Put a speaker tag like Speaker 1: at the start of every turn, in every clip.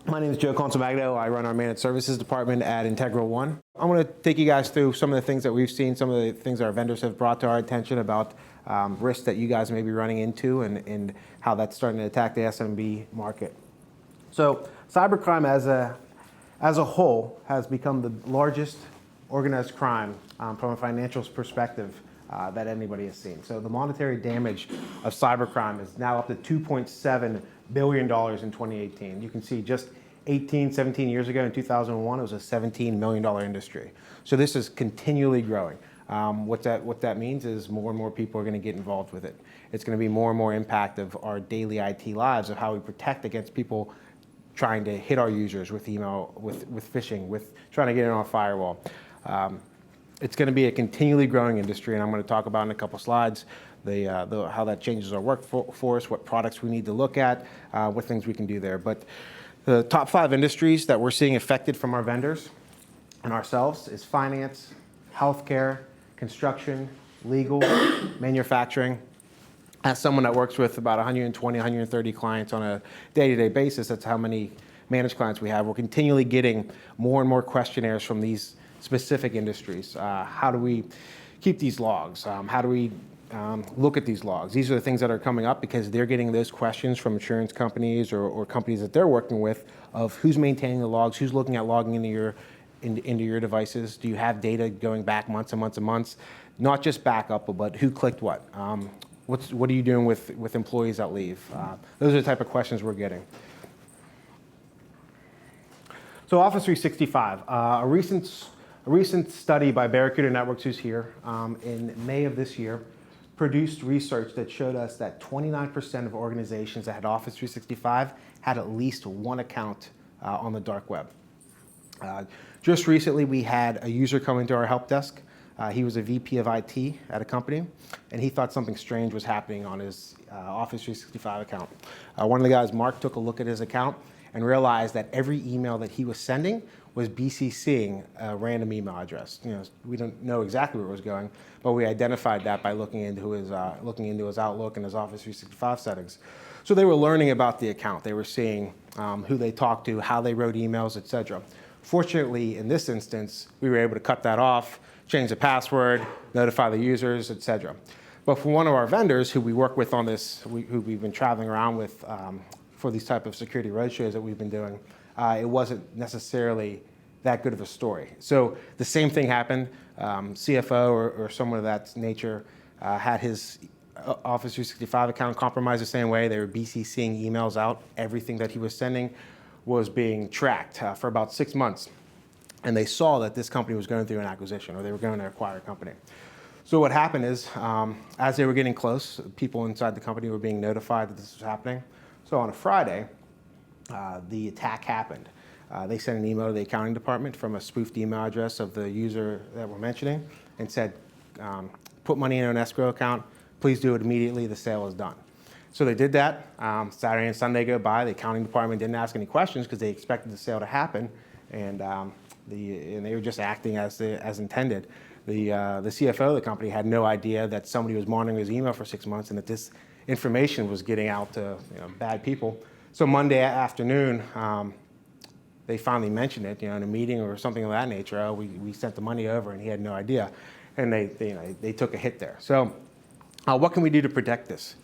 Speaker 1: My name is Joe Consolmagno. I run our managed services department at IntegraONE. I'm going to take you guys through some of the things that we've seen, some of the things our vendors have brought to our attention about risks that you guys may be running into and how that's starting to attack the SMB market. So cybercrime as a whole has become the largest organized crime from a financial perspective that anybody has seen. So the monetary damage of cybercrime is now up to $2.7 billion in 2018. You can see just 17 years ago in 2001, it was a $17 million industry. So this is continually growing. What that means is more and more people are going to get involved with it. It's going to be more and more impact of our daily IT lives, of how we protect against people trying to hit our users with email, with phishing, with trying to get in our firewall. It's going to be a continually growing industry, and I'm going to talk about in a couple slides how that changes our workforce, what products we need to look at, what things we can do there. But the top 5 industries that we're seeing affected from our vendors and ourselves is finance, healthcare, construction, legal, manufacturing. As someone that works with about 120, 130 clients on a day-to-day basis, that's how many managed clients we have. We're continually getting more and more questionnaires from these specific industries. How do we keep these logs? How do we look at these logs? These are the things that are coming up because they're getting those questions from insurance companies or companies that they're working with of who's maintaining the logs, who's looking at logging into your devices. Do you have data going back months and months and months? Not just backup, but who clicked what? What are you doing with employees that leave? Those are the type of questions we're getting. So Office 365, a recent study by Barracuda Networks, who's here, in May of this year, produced research that showed us that 29% of organizations that had Office 365 had at least one account on the dark web. Just recently, we had a user come into our help desk. He was a VP of IT at a company, and he thought something strange was happening on his Office 365 account. One of the guys, Mark, took a look at his account and realized that every email that he was sending was BCCing a random email address. We don't know exactly where it was going, but we identified that by looking into his Outlook and his Office 365 settings. So they were learning about the account. They were seeing who they talked to, how they wrote emails, etc. Fortunately, in this instance, we were able to cut that off, change the password, notify the users, etc. But for one of our vendors who we work with on this, who we've been traveling around with for these type of security roadshows that we've been doing, it wasn't necessarily that good of a story. So the same thing happened. CFO or someone of that nature had his Office 365 account compromised the same way. They were BCCing emails out. Everything that he was sending was being tracked for about 6 months. And they saw that this company was going through an acquisition, or they were going to acquire a company. So what happened is, as they were getting close, people inside the company were being notified that this was happening. So on a Friday, the attack happened. They sent an email to the accounting department from a spoofed email address of the user that we're mentioning and said, put money in an escrow account, please do it immediately, the sale is done. So they did that. Saturday and Sunday go by, the accounting department didn't ask any questions because they expected the sale to happen, and they were just acting as intended. The CFO of the company had no idea that somebody was monitoring his email for 6 months and that this information was getting out to bad people. So Monday afternoon, they finally mentioned it, in a meeting or something of that nature. Oh, we sent the money over, and he had no idea, and they took a hit there. So, what can we do to protect this?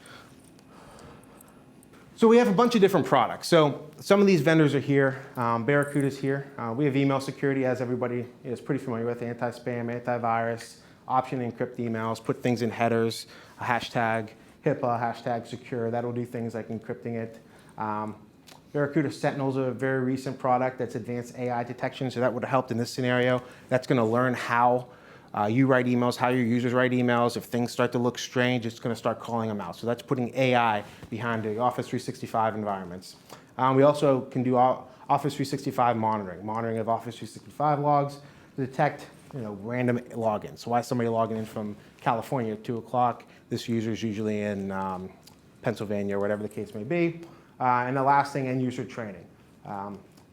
Speaker 1: So we have a bunch of different products. So some of these vendors are here. Barracuda's here. We have email security, as everybody is pretty familiar with: anti-spam, antivirus, option to encrypt emails, put things in headers, a hashtag HIPAA, hashtag secure. That'll do things like encrypting it. Barracuda Sentinel is a very recent product that's advanced AI detection, so that would have helped in this scenario. That's going to learn how you write emails, how your users write emails. If things start to look strange, it's going to start calling them out. So that's putting AI behind the Office 365 environments. We also can do Office 365 monitoring of Office 365 logs to detect random logins. So why is somebody logging in from California at 2 o'clock? This user is usually in Pennsylvania or whatever the case may be. And the last thing, end user training.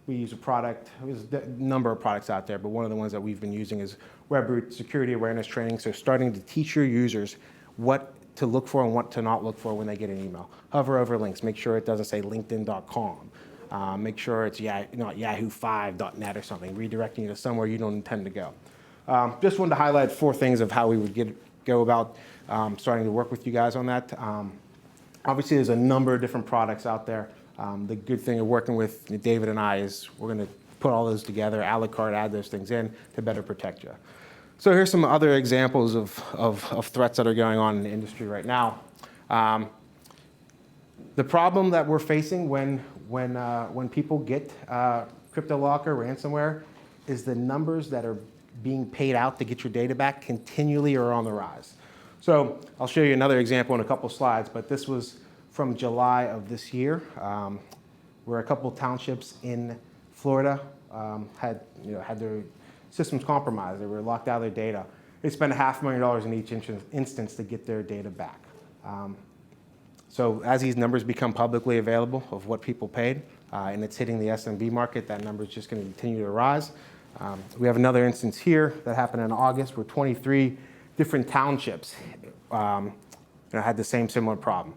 Speaker 1: We use a product, there's a number of products out there, but one of the ones that we've been using is Web Root Security Awareness Training. So starting to teach your users what to look for and what to not look for when they get an email. Hover over links, make sure it doesn't say linkedin.com. Make sure it's not yahoo5.net or something, redirecting you to somewhere you don't intend to go. Just wanted to highlight 4 things of how we would go about starting to work with you guys on that. Obviously, there's a number of different products out there. The good thing of working with David and I is we're going to put all those together, a la carte, add those things in to better protect you. So here's some other examples of threats that are going on in the industry right now. The problem that we're facing when people get CryptoLocker, ransomware, is the numbers that are being paid out to get your data back continually are on the rise. So I'll show you another example in a couple slides, but this was from July of this year, where a couple townships in Florida had their systems compromised. They were locked out of their data. They spent $500,000 in each instance to get their data back. So as these numbers become publicly available of what people paid, and it's hitting the SMB market, that number is just going to continue to rise. We have another instance here that happened in August where 23 different townships had the same similar problem.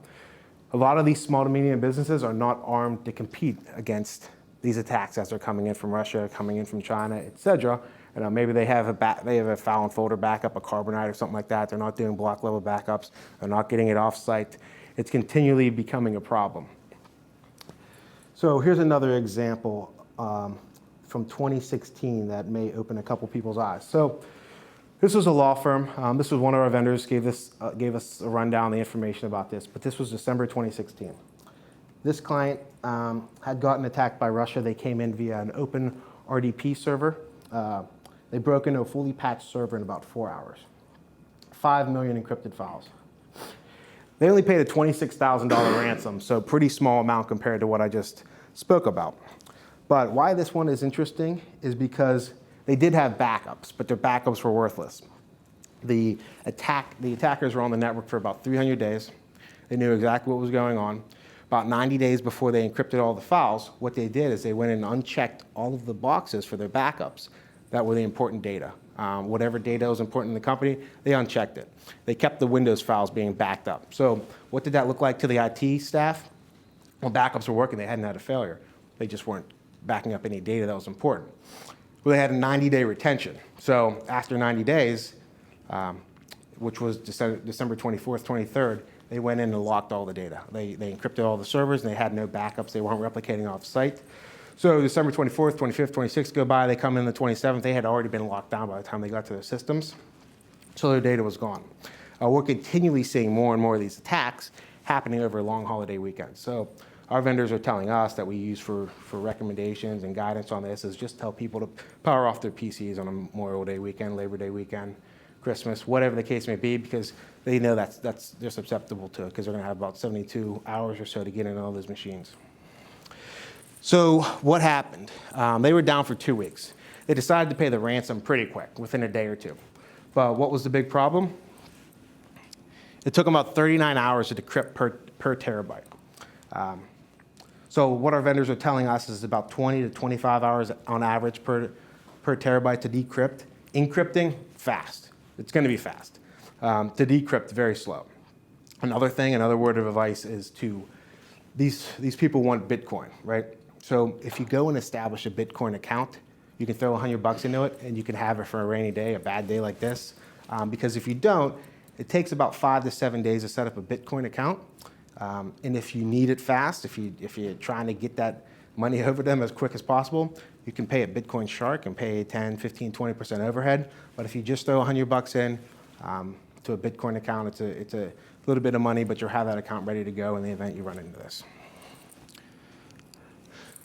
Speaker 1: A lot of these small to medium businesses are not armed to compete against these attacks as they're coming in from Russia, coming in from China, et cetera. Maybe they have a file and folder backup, a Carbonite or something like that. They're not doing block level backups. They're not getting it off-site. It's continually becoming a problem. So here's another example from 2016 that may open a couple people's eyes. So this was a law firm. This was one of our vendors, gave us a rundown, the information about this, but this was December 2016. This client had gotten attacked by Russia. They came in via an open RDP server. They broke into a fully patched server in about 4 hours. 5 million encrypted files. They only paid a $26,000 ransom, so pretty small amount compared to what I just spoke about. But why this one is interesting is because they did have backups, but their backups were worthless. The attackers were on the network for about 300 days. They knew exactly what was going on. About 90 days before they encrypted all the files, what they did is they went and unchecked all of the boxes for their backups that were the important data. Whatever data was important in the company, they unchecked it. They kept the Windows files being backed up. So what did that look like to the IT staff? Well, backups were working. They hadn't had a failure. They just weren't backing up any data that was important. Well, they had a 90-day retention. So after 90 days, which was December 24th, 23rd, they went in and locked all the data. They encrypted all the servers, and they had no backups. They weren't replicating off-site. So December 24th, 25th, 26th go by. They come in the 27th. They had already been locked down by the time they got to their systems. So their data was gone. We're continually seeing more and more of these attacks happening over long holiday weekends. So our vendors are telling us that we use for recommendations and guidance on this is just tell people to power off their PCs on a Memorial Day weekend, Labor Day weekend, Christmas, whatever the case may be, because they know they're susceptible to it because they're going to have about 72 hours or so to get into all those machines. So what happened? They were down for 2 weeks. They decided to pay the ransom pretty quick, within a day or two. But what was the big problem? It took them about 39 hours to decrypt per terabyte. So what our vendors are telling us is about 20 to 25 hours on average per terabyte to decrypt. Encrypting, fast. It's going to be fast. To decrypt, very slow. Another word of advice is these people want Bitcoin, right? So if you go and establish a Bitcoin account, you can throw $100 into it and you can have it for a rainy day, a bad day like this. Because if you don't, it takes about 5 to 7 days to set up a Bitcoin account. And if you need it fast, if you're trying to get that money over them as quick as possible, you can pay a Bitcoin Shark and pay 10, 15, 20% overhead. But if you just throw $100 in to a Bitcoin account, it's a little bit of money, but you'll have that account ready to go in the event you run into this.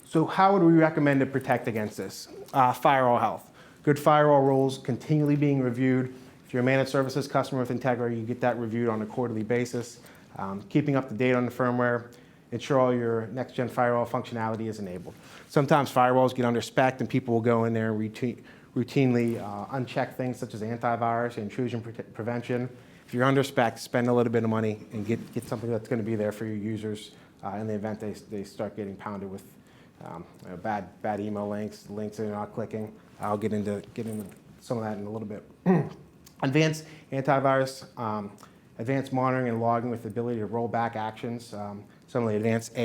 Speaker 1: So how would we recommend to protect against this? Firewall health. Good firewall rules continually being reviewed. If you're a managed services customer with Integra, you get that reviewed on a quarterly basis. Keeping up to date on the firmware, ensure all your next-gen firewall functionality is enabled. Sometimes firewalls get under spec and people will go in there and routinely uncheck things such as antivirus, intrusion prevention. If you're under spec, spend a little bit of money and get something that's going to be there for your users in the event they start getting pounded with bad email links that they're not clicking. I'll get into some of that in a little bit. Advanced antivirus, advanced monitoring and logging with the ability to roll back actions. Some of the advanced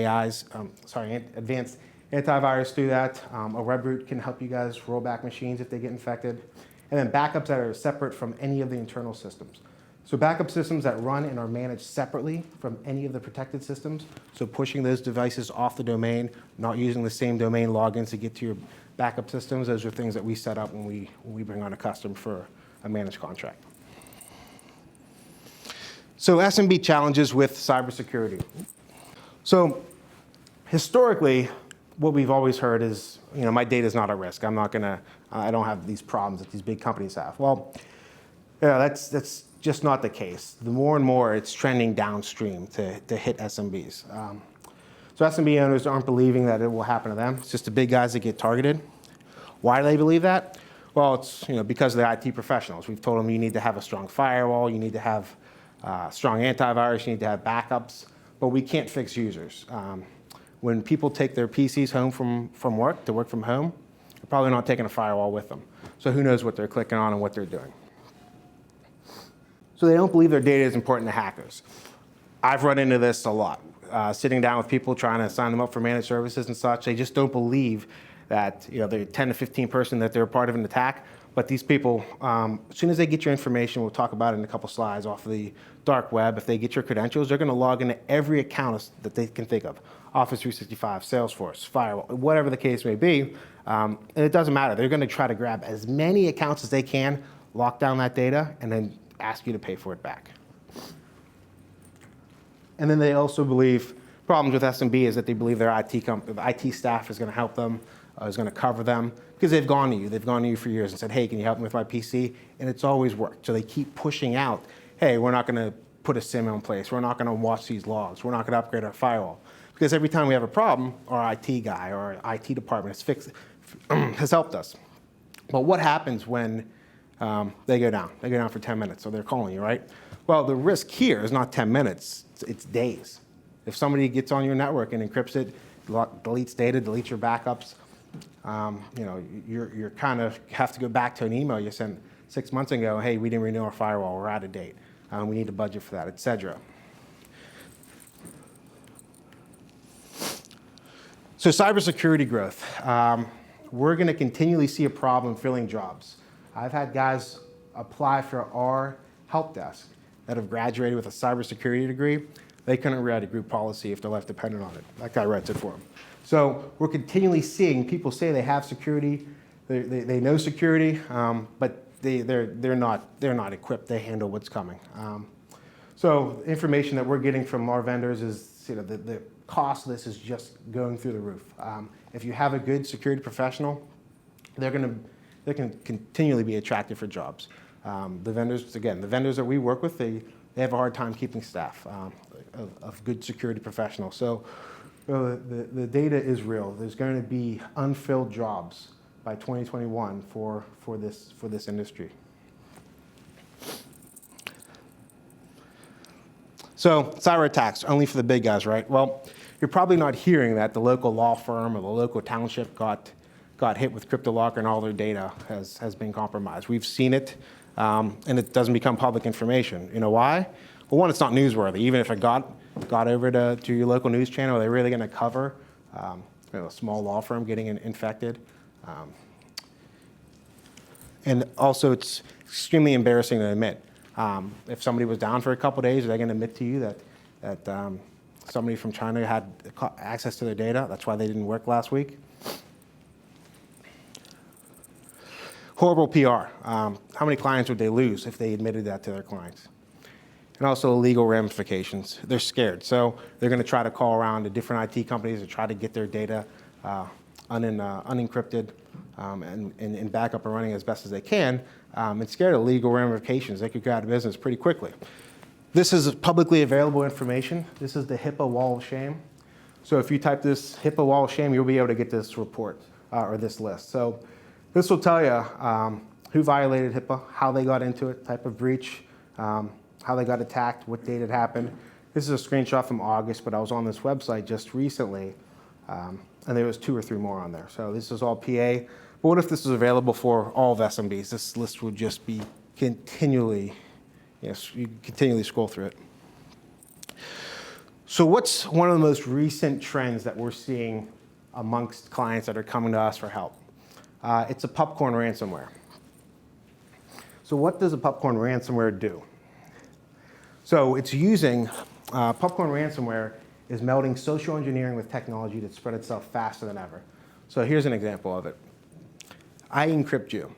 Speaker 1: Antivirus do that. A web root can help you guys roll back machines if they get infected. And then backups that are separate from any of the internal systems. So backup systems that run and are managed separately from any of the protected systems. So pushing those devices off the domain, not using the same domain logins to get to your backup systems. Those are things that we set up when we bring on a customer for a managed contract. So SMB challenges with cybersecurity. So historically, what we've always heard is, my data is not at risk. I don't have these problems that these big companies have. Well, yeah, that's just not the case. The more and more it's trending downstream to hit SMBs. So SMB owners aren't believing that it will happen to them. It's just the big guys that get targeted. Why do they believe that? Well, it's because of the IT professionals. We've told them you need to have a strong firewall, you need to have strong antivirus, you need to have backups, but we can't fix users. When people take their PCs home from work to work from home, they're probably not taking a firewall with them. So who knows what they're clicking on and what they're doing. So they don't believe their data is important to hackers. I've run into this a lot. Sitting down with people trying to sign them up for managed services and such, they just don't believe that they're 10 to 15 person that they're part of an attack. But these people, as soon as they get your information, we'll talk about it in a couple slides off the dark web, if they get your credentials, they're going to log into every account that they can think of. Office 365, Salesforce, Firewall, whatever the case may be. And it doesn't matter. They're going to try to grab as many accounts as they can, lock down that data, and then ask you to pay for it back. And then they also believe, problems with SMB is that they believe their IT staff is going to help them, is going to cover them, because they've gone to you. They've gone to you for years and said, hey, can you help me with my PC? And it's always worked. So they keep pushing out, hey, we're not going to put a SIM in place. We're not going to watch these logs. We're not going to upgrade our firewall. Because every time we have a problem, our IT guy or our IT department has helped us. But what happens when they go down? They go down for 10 minutes, so they're calling you, right? Well, the risk here is not 10 minutes, it's days. If somebody gets on your network and encrypts it, deletes data, deletes your backups, you're kind of have to go back to an email you sent 6 months ago, hey, we didn't renew our firewall, we're out of date. We need a budget for that, et cetera. So cybersecurity growth. We're going to continually see a problem filling jobs. I've had guys apply for our help desk that have graduated with a cybersecurity degree. They couldn't write a group policy if their life depended on it. That guy writes it for them. So we're continually seeing people say they have security, they know security, but they're not equipped. They handle what's coming. So information that we're getting from our vendors is the cost of this is just going through the roof. If you have a good security professional, they can continually be attractive for jobs. The vendors that we work with, they have a hard time keeping staff of good security professionals. So the data is real. There's going to be unfilled jobs by 2021 for this industry. So cyber attacks, only for the big guys, right? Well, you're probably not hearing that the local law firm or the local township got hit with CryptoLocker and all their data has been compromised. We've seen it, and it doesn't become public information. You know why? Well, one, it's not newsworthy. Even if it got over to your local news channel, are they really going to cover a small law firm getting infected? And also, it's extremely embarrassing to admit. If somebody was down for a couple of days, are they going to admit to you that somebody from China had access to their data? That's why they didn't work last week. Horrible PR. How many clients would they lose if they admitted that to their clients? And also legal ramifications. They're scared, so they're going to try to call around to different IT companies to try to get their data unencrypted and back up and running as best as they can, and scared of legal ramifications. They could go out of business pretty quickly. This is publicly available information. This is the HIPAA wall of shame. So if you type this HIPAA wall of shame, you'll be able to get this report or this list. So this will tell you who violated HIPAA, how they got into it, type of breach, how they got attacked, what date it happened. This is a screenshot from August, but I was on this website just recently, and there was 2 or 3 more on there. So this is all PA. But what if this was available for all of SMBs? This list would just be continually, you continually scroll through it. So what's one of the most recent trends that we're seeing amongst clients that are coming to us for help. It's a popcorn ransomware. So what does a popcorn ransomware do? So it's using, popcorn ransomware is melding social engineering with technology to spread itself faster than ever. So here's an example of it. I encrypt you.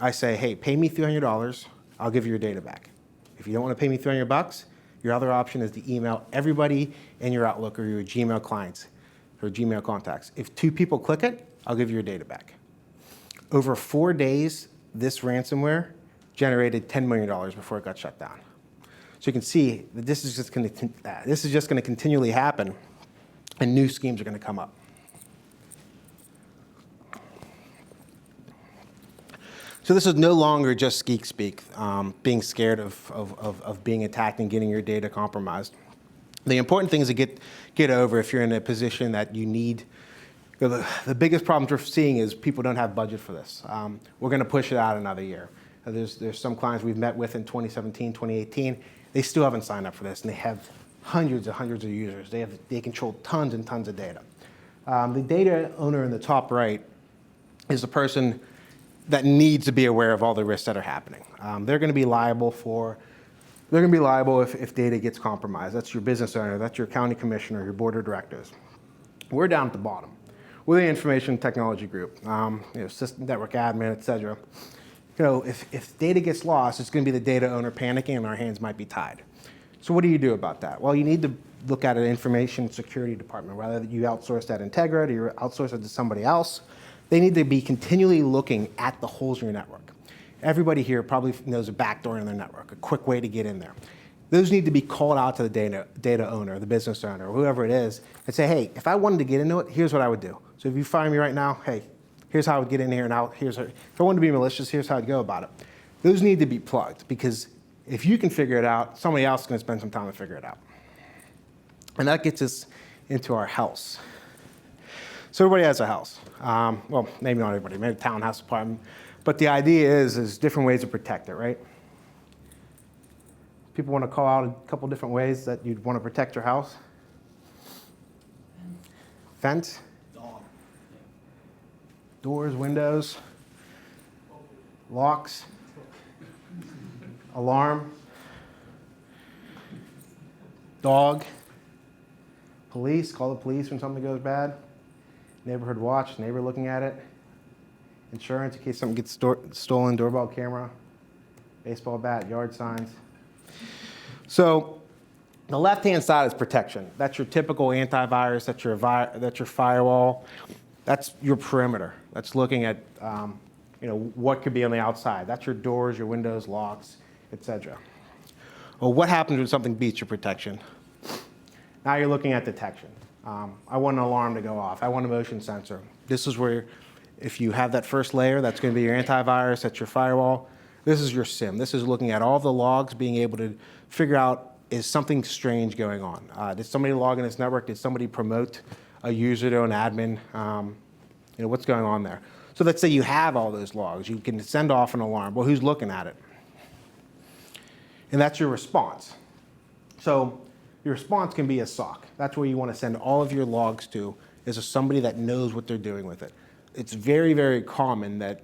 Speaker 1: I say, hey, pay me $300, I'll give you your data back. If you don't want to pay me $300, your other option is to email everybody in your Outlook or your Gmail clients or Gmail contacts. If 2 people click it, I'll give you your data back. Over 4 days, this ransomware generated $10 million before it got shut down. So you can see that this is just going to continually happen, and new schemes are going to come up. So this is no longer just geek speak, being scared of being attacked and getting your data compromised. The important thing is to get over if you're in a position that you need. The biggest problems we're seeing is people don't have budget for this. We're going to push it out another year. There's some clients we've met with in 2017, 2018. They still haven't signed up for this, and they have hundreds and hundreds of users. They control tons and tons of data. The data owner in the top right is the person that needs to be aware of all the risks that are happening. They're going to be liable if data gets compromised. That's your business owner, that's your county commissioner, your board of directors. We're down at the bottom. We're the information technology group, system network admin, et cetera. If data gets lost, it's going to be the data owner panicking and our hands might be tied. So what do you do about that? Well, you need to look at an information security department. Whether you outsource that Integra or you outsource it to somebody else, they need to be continually looking at the holes in your network. Everybody here probably knows a backdoor in their network, a quick way to get in there. Those need to be called out to the data owner, the business owner, or whoever it is, and say, hey, if I wanted to get into it, here's what I would do. So if you fire me right now, hey, here's how I would get in here, and if I wanted to be malicious, here's how I'd go about it. Those need to be plugged, because if you can figure it out, somebody else is going to spend some time to figure it out. And that gets us into our house. So everybody has a house. Well, maybe not everybody, maybe a townhouse apartment. But the idea is different ways to protect it, right? People want to call out a couple different ways that you'd want to protect your house. Fence.
Speaker 2: Dog.
Speaker 1: Doors, windows, locks, alarm, dog, police, call the police when something goes bad, neighborhood watch, neighbor looking at it, insurance in case something gets stolen, doorbell camera, baseball bat, yard signs. So the left-hand side is protection. That's your typical antivirus, that's your firewall, that's your perimeter. That's looking at what could be on the outside. That's your doors, your windows, locks, etc. Well, what happens when something beats your protection? Now you're looking at detection. I want an alarm to go off. I want a motion sensor. This is where, if you have that first layer, that's going to be your antivirus, that's your firewall. This is your SIM. This is looking at all the logs, being able to figure out, is something strange going on? Did somebody log in this network? Did somebody promote a user to an admin? What's going on there? So let's say you have all those logs. You can send off an alarm. Well, who's looking at it? And that's your response. So your response can be a SOC. That's where you want to send all of your logs to, is somebody that knows what they're doing with it. It's very, very common that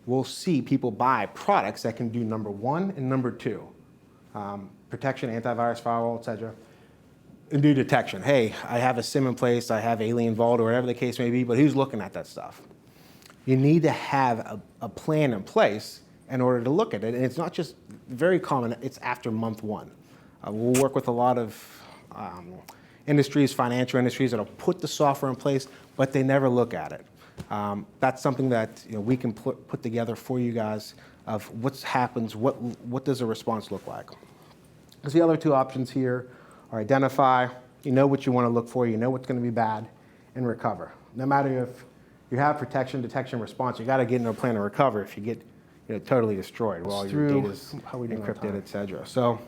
Speaker 1: we'll see people buy products that can do number 1 and number 2. Protection, antivirus, firewall, et cetera, and do detection. Hey, I have a SIM in place, I have Alien Vault, or whatever the case may be, but who's looking at that stuff? You need to have a plan in place in order to look at it, and it's not just very common, it's after month 1. We'll work with a lot of industries, financial industries, that'll put the software in place, but they never look at it. That's something that we can put together for you guys of what happens, what does a response look like. Because the other 2 options here are identify, you know what you want to look for, you know what's going to be bad, and recover. No matter if you have protection, detection, response, you got to get into a plan to recover if you get totally destroyed while your data is encrypted, et cetera. So,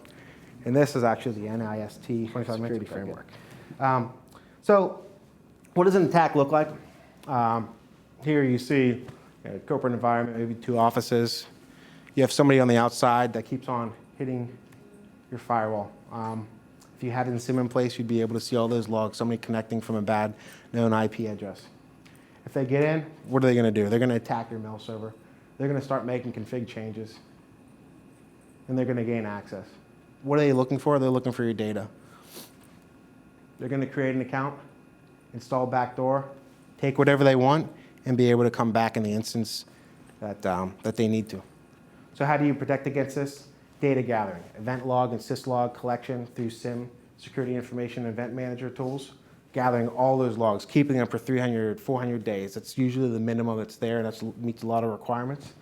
Speaker 1: and this is actually the NIST security framework. So what does an attack look like? Here you see a corporate environment, maybe 2 offices. You have somebody on the outside that keeps on hitting your firewall. If you had a SIM in place, you'd be able to see all those logs, somebody connecting from a bad known IP address. If they get in, what are they going to do? They're going to attack your mail server. They're going to start making config changes, and they're going to gain access. What are they looking for? They're looking for your data. They're going to create an account, install backdoor, take whatever they want, and be able to come back in the instance that they need to. So how do you protect against this? Data gathering, event log and syslog collection through SIM, security information event manager tools, gathering all those logs, keeping them for 300, 400 days. That's usually the minimum that's there, and that meets a lot of requirements.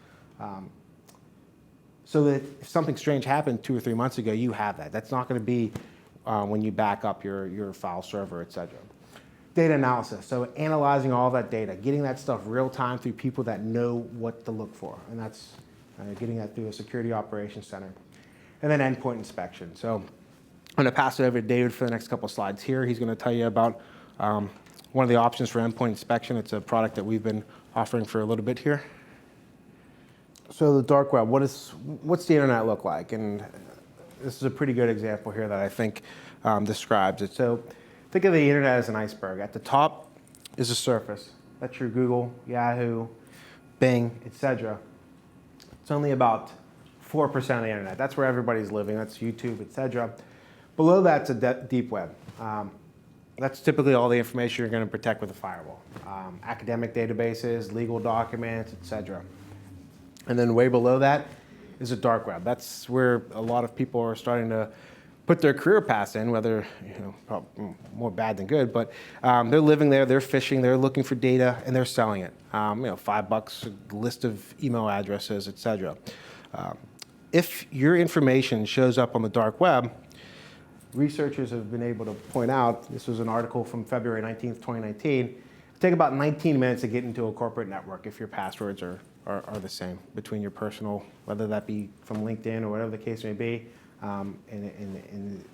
Speaker 1: So that if something strange happened 2 or 3 months ago, you have that. That's not going to be when you back up your file server, et cetera. Data analysis, so analyzing all that data, getting that stuff real time through people that know what to look for, and that's getting that through a security operations center. And then endpoint inspection. So I'm going to pass it over to David for the next couple of slides here. He's going to tell you about one of the options for endpoint inspection. It's a product that we've been offering for a little bit here. So the dark web, what's the internet look like? And this is a pretty good example here that I think describes it. So think of the internet as an iceberg. At the top is the surface. That's your Google, Yahoo, Bing, etc. It's only about 4% of the internet. That's where everybody's living. That's YouTube, etc. Below that's a deep web. That's typically all the information you're going to protect with a firewall. Academic databases, legal documents, etc. And then way below that is a dark web. That's where a lot of people are starting to put their career paths in, whether more bad than good, but they're living there, they're fishing, they're looking for data, and they're selling it. $5, a list of email addresses, etc. If your information shows up on the dark web, researchers have been able to point out, this was an article from February 19th, 2019, it'll take about 19 minutes to get into a corporate network if your passwords are the same between your personal, whether that be from LinkedIn or whatever the case may be, and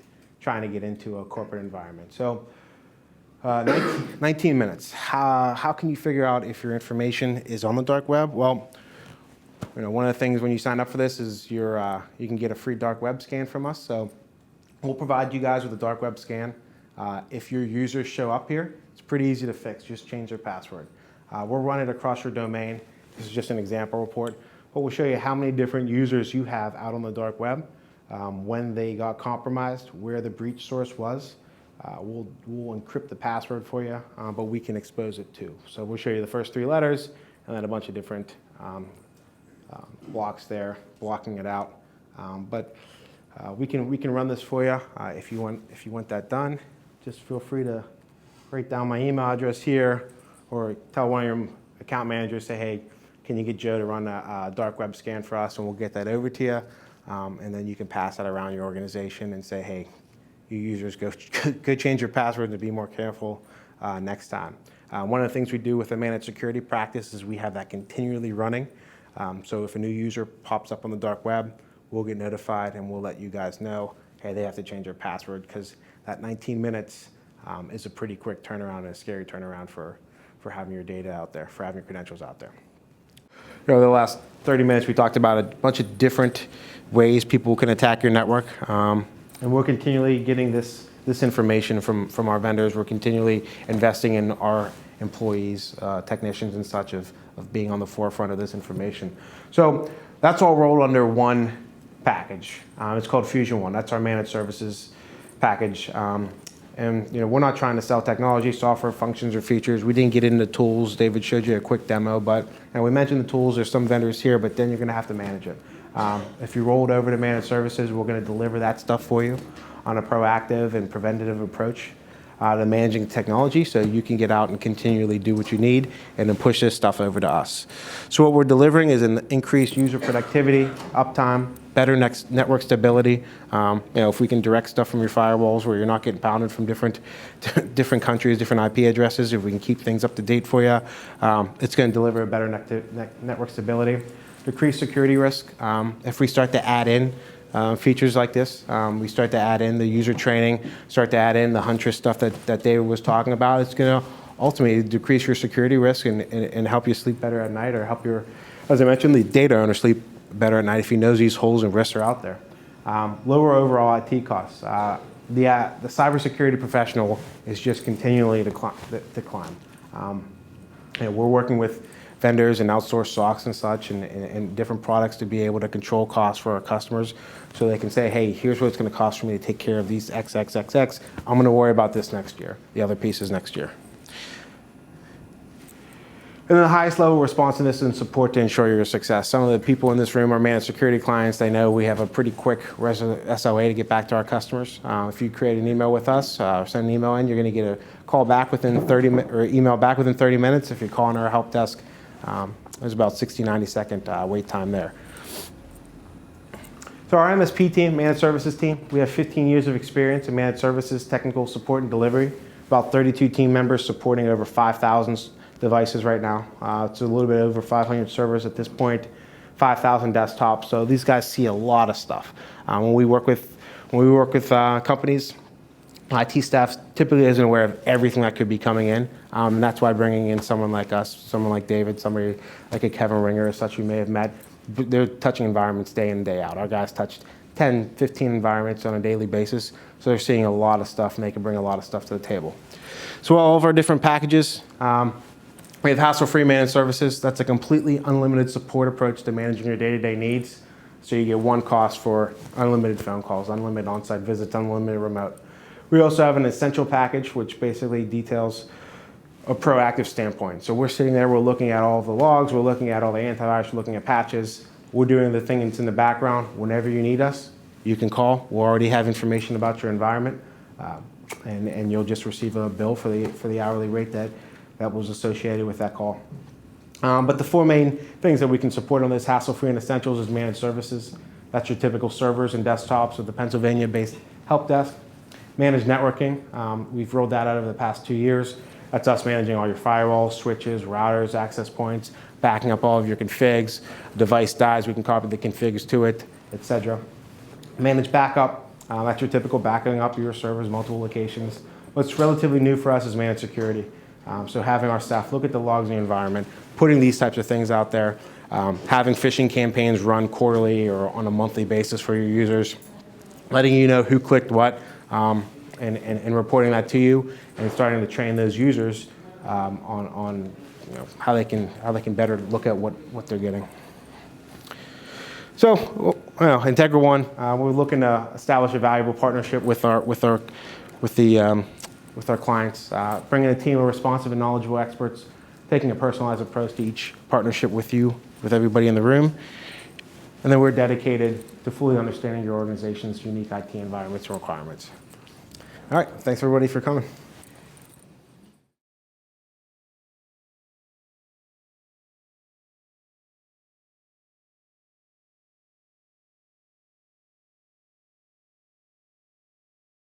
Speaker 1: trying to get into a corporate environment. So 19 minutes. How can you figure out if your information is on the dark web? Well, one of the things when you sign up for this is you can get a free dark web scan from us. So we'll provide you guys with a dark web scan. If your users show up here, it's pretty easy to fix. Just change their password. We'll run it across your domain. This is just an example report. But we'll show you how many different users you have out on the dark web, when they got compromised, where the breach source was. We'll encrypt the password for you, but we can expose it too. So we'll show you the first 3 letters and then a bunch of different blocks there, blocking it out. But we can run this for you if you want that done. Just feel free to write down my email address here, or tell one of your account managers, say, hey, can you get Joe to run a dark web scan for us, and we'll get that over to you. And then you can pass that around your organization and say, hey, you users go change your password and be more careful next time. One of the things we do with a managed security practice is we have that continually running. So if a new user pops up on the dark web, we'll get notified and we'll let you guys know, hey, they have to change their password, because that 19 minutes is a pretty quick turnaround and a scary turnaround for having your data out there, for having your credentials out there. The last 30 minutes we talked about a bunch of different ways people can attack your network. And we're continually getting this information from our vendors. We're continually investing in our employees, technicians and such, of being on the forefront of this information. So that's all rolled under one package. It's called Fusion One. That's our managed services package. And we're not trying to sell technology, software, functions, or features. We didn't get into tools. David showed you a quick demo, but we mentioned the tools. There's some vendors here, but then you're going to have to manage it. If you rolled over to managed services, we're going to deliver that stuff for you on a proactive and preventative approach to managing technology, so you can get out and continually do what you need and then push this stuff over to us. So what we're delivering is an increased user productivity, uptime, better network stability. If we can direct stuff from your firewalls where you're not getting pounded from different countries, different IP addresses, if we can keep things up to date for you, it's going to deliver a better network stability. Decrease security risk. If we start to add in features like this, we start to add in the user training, start to add in the Huntress stuff that David was talking about, it's going to ultimately decrease your security risk and help you sleep better at night, or help your, as I mentioned, the data owner sleep better at night if he knows these holes and risks are out there. Lower overall IT costs. The cybersecurity professional is just continually to climb. we're working with vendors and outsourced SOCs and such and different products to be able to control costs for our customers so they can say, hey, here's what it's going to cost for me to take care of these XXXX. I'm going to worry about this next year. The other piece is next year. And then the highest level responsiveness and support to ensure your success. Some of the people in this room are managed security clients. They know we have a pretty quick SLA to get back to our customers. If you create an email with us or send an email in, you're going to get a call back within 30 minutes or email back within 30 minutes. If you're calling our help desk, there's about 60, 90-second wait time there. So our MSP team, Managed Services team, we have 15 years of experience in managed services, technical support, and delivery. About 32 team members supporting over 5,000 devices right now. It's a little bit over 500 servers at this point, 5,000 desktops. So these guys see a lot of stuff. When we work with companies, IT staff typically isn't aware of everything that could be coming in. And that's why bringing in someone like us, someone like David, somebody like a Kevin Ringer or such you may have met, they're touching environments day in, day out. Our guys touched 10, 15 environments on a daily basis. So they're seeing a lot of stuff and they can bring a lot of stuff to the table. So all of our different packages, we have hassle-free managed services. That's a completely unlimited support approach to managing your day-to-day needs. So you get one cost for unlimited phone calls, unlimited on-site visits, unlimited remote. We also have an essential package, which basically details a proactive standpoint. So we're sitting there, we're looking at all the logs, we're looking at all the antivirus, we're looking at patches. We're doing the thing that's in the background. Whenever you need us, you can call. We'll already have information about your environment, and you'll just receive a bill for the hourly rate that was associated with that call. But the four main things that we can support on this hassle-free and essentials is managed services. That's your typical servers and desktops with the Pennsylvania-based help desk. Managed networking, we've rolled that out over the past 2 years. That's us managing all your firewalls, switches, routers, access points, backing up all of your configs. Device dies, we can copy the configs to it, etc. Managed backup, that's your typical backing up your servers, multiple locations. What's relatively new for us is managed security. So having our staff look at the logs in the environment, putting these types of things out there, having phishing campaigns run quarterly or on a monthly basis for your users, letting you know who clicked what, and reporting that to you, and starting to train those users on how they can better look at what they're getting. So, IntegraONE, we're looking to establish a valuable partnership with our clients, bringing a team of responsive and knowledgeable experts, taking a personalized approach to each partnership with you, with everybody in the room. And then we're dedicated to fully understanding your organization's unique IT environments and requirements. All right, thanks everybody for coming.